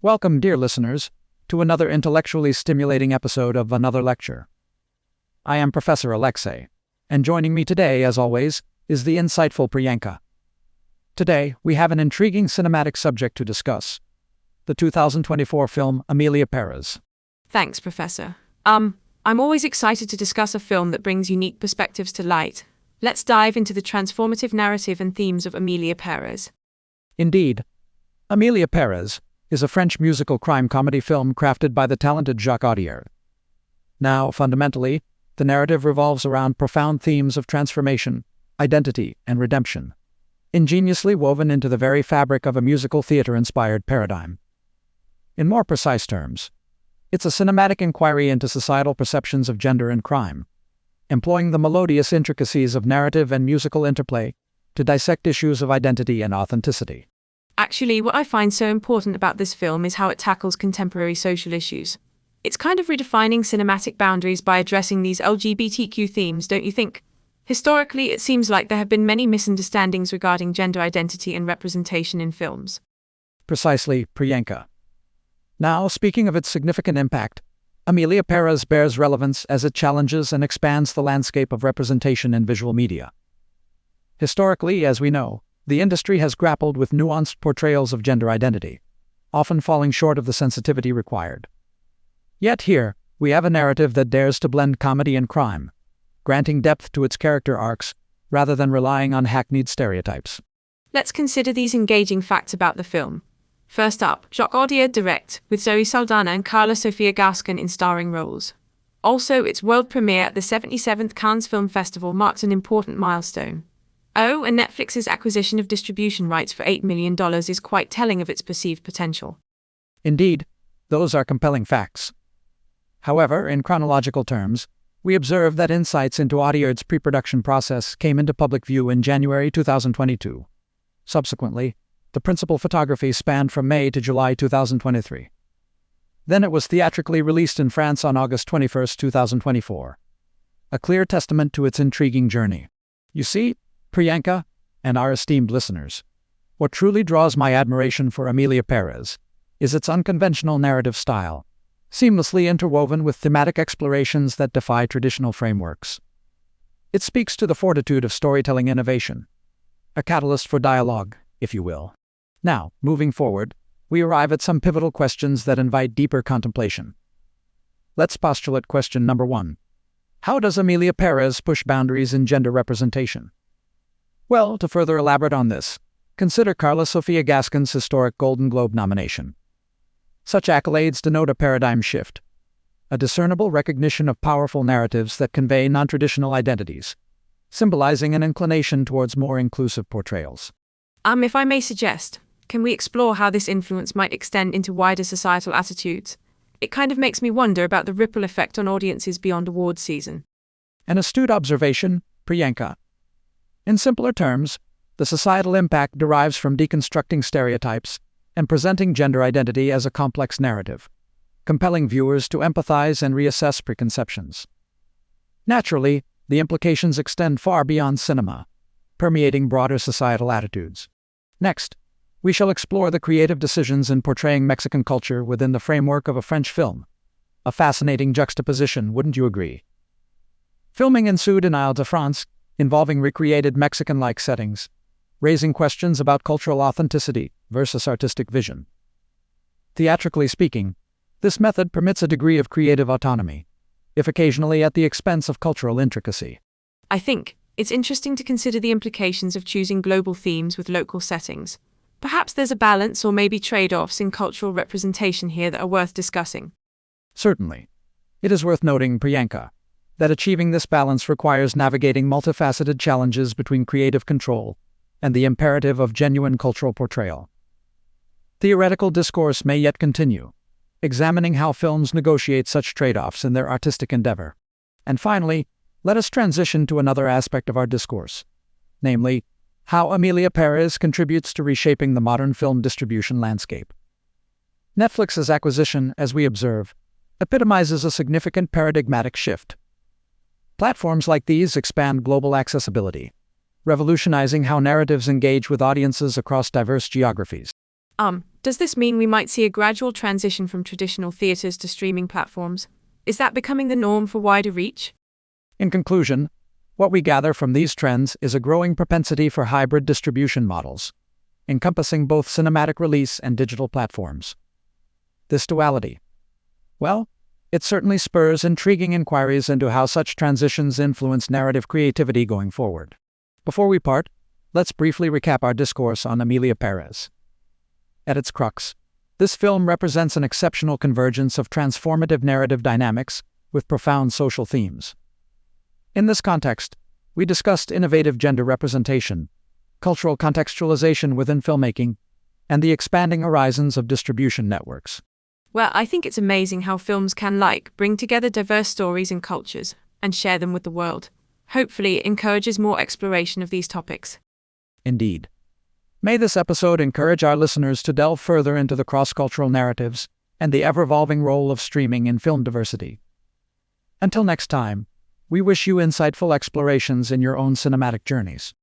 Welcome, dear listeners, to another intellectually stimulating episode of Another Lecture. I am Professor Alexei, and joining me today, as always, is the insightful Priyanka. Today, we have an intriguing cinematic subject to discuss: the 2024 film Emilia Pérez. Thanks, Professor. I'm always excited to discuss a film that brings unique perspectives to light. Let's dive into the transformative narrative and themes of Emilia Pérez. Indeed, Emilia Pérez is a French musical crime comedy film crafted by the talented Jacques Audiard. Now, fundamentally, the narrative revolves around profound themes of transformation, identity, and redemption, ingeniously woven into the very fabric of a musical theater-inspired paradigm. In more precise terms, it's a cinematic inquiry into societal perceptions of gender and crime, employing the melodious intricacies of narrative and musical interplay to dissect issues of identity and authenticity. Actually, what I find so important about this film is how it tackles contemporary social issues. It's kind of redefining cinematic boundaries by addressing these LGBTQ themes, don't you think? Historically, it seems like there have been many misunderstandings regarding gender identity and representation in films. Precisely, Priyanka. Now, speaking of its significant impact, Emilia Pérez bears relevance as it challenges and expands the landscape of representation in visual media. Historically, as we know, the industry has grappled with nuanced portrayals of gender identity, often falling short of the sensitivity required. Yet here, we have a narrative that dares to blend comedy and crime, granting depth to its character arcs rather than relying on hackneyed stereotypes. Let's consider these engaging facts about the film. First up, Jacques Audiard directs, with Zoe Saldana and Carla Sofia Gascon in starring roles. Also, its world premiere at the 77th Cannes Film Festival marks an important milestone. Oh, and Netflix's acquisition of distribution rights for $8 million is quite telling of its perceived potential. Indeed, those are compelling facts. However, in chronological terms, we observe that insights into Audiard's pre-production process came into public view in January 2022. Subsequently, the principal photography spanned from May to July 2023. Then it was theatrically released in France on August 21, 2024. A clear testament to its intriguing journey. You see, Priyanka, and our esteemed listeners, what truly draws my admiration for Emilia Pérez is its unconventional narrative style, seamlessly interwoven with thematic explorations that defy traditional frameworks. It speaks to the fortitude of storytelling innovation, a catalyst for dialogue, if you will. Now, moving forward, we arrive at some pivotal questions that invite deeper contemplation. Let's postulate question number 1. How does Emilia Pérez push boundaries in gender representation? Well, to further elaborate on this, consider Carla Sofia Gascon's historic Golden Globe nomination. Such accolades denote a paradigm shift, a discernible recognition of powerful narratives that convey non-traditional identities, symbolizing an inclination towards more inclusive portrayals. If I may suggest, can we explore how this influence might extend into wider societal attitudes? It kind of makes me wonder about the ripple effect on audiences beyond awards season. An astute observation, Priyanka. In simpler terms, the societal impact derives from deconstructing stereotypes and presenting gender identity as a complex narrative, compelling viewers to empathize and reassess preconceptions. Naturally, the implications extend far beyond cinema, permeating broader societal attitudes. Next, we shall explore the creative decisions in portraying Mexican culture within the framework of a French film. A fascinating juxtaposition, wouldn't you agree? Filming ensued in Ile-de-France, involving recreated Mexican-like settings, raising questions about cultural authenticity versus artistic vision. Theatrically speaking, this method permits a degree of creative autonomy, if occasionally at the expense of cultural intricacy. I think it's interesting to consider the implications of choosing global themes with local settings. Perhaps there's a balance or maybe trade-offs in cultural representation here that are worth discussing. Certainly. It is worth noting, Priyanka, that achieving this balance requires navigating multifaceted challenges between creative control and the imperative of genuine cultural portrayal. Theoretical discourse may yet continue, examining how films negotiate such trade-offs in their artistic endeavor. And finally, let us transition to another aspect of our discourse, namely, how Emilia Pérez contributes to reshaping the modern film distribution landscape. Netflix's acquisition, as we observe, epitomizes a significant paradigmatic shift. Platforms like these expand global accessibility, revolutionizing how narratives engage with audiences across diverse geographies. Does this mean we might see a gradual transition from traditional theaters to streaming platforms? Is that becoming the norm for wider reach? In conclusion, what we gather from these trends is a growing propensity for hybrid distribution models, encompassing both cinematic release and digital platforms. This duality, well, it certainly spurs intriguing inquiries into how such transitions influence narrative creativity going forward. Before we part, let's briefly recap our discourse on Emilia Pérez. At its crux, this film represents an exceptional convergence of transformative narrative dynamics with profound social themes. In this context, we discussed innovative gender representation, cultural contextualization within filmmaking, and the expanding horizons of distribution networks. Well, I think it's amazing how films can bring together diverse stories and cultures and share them with the world. Hopefully, it encourages more exploration of these topics. Indeed. May this episode encourage our listeners to delve further into the cross-cultural narratives and the ever-evolving role of streaming in film diversity. Until next time, we wish you insightful explorations in your own cinematic journeys.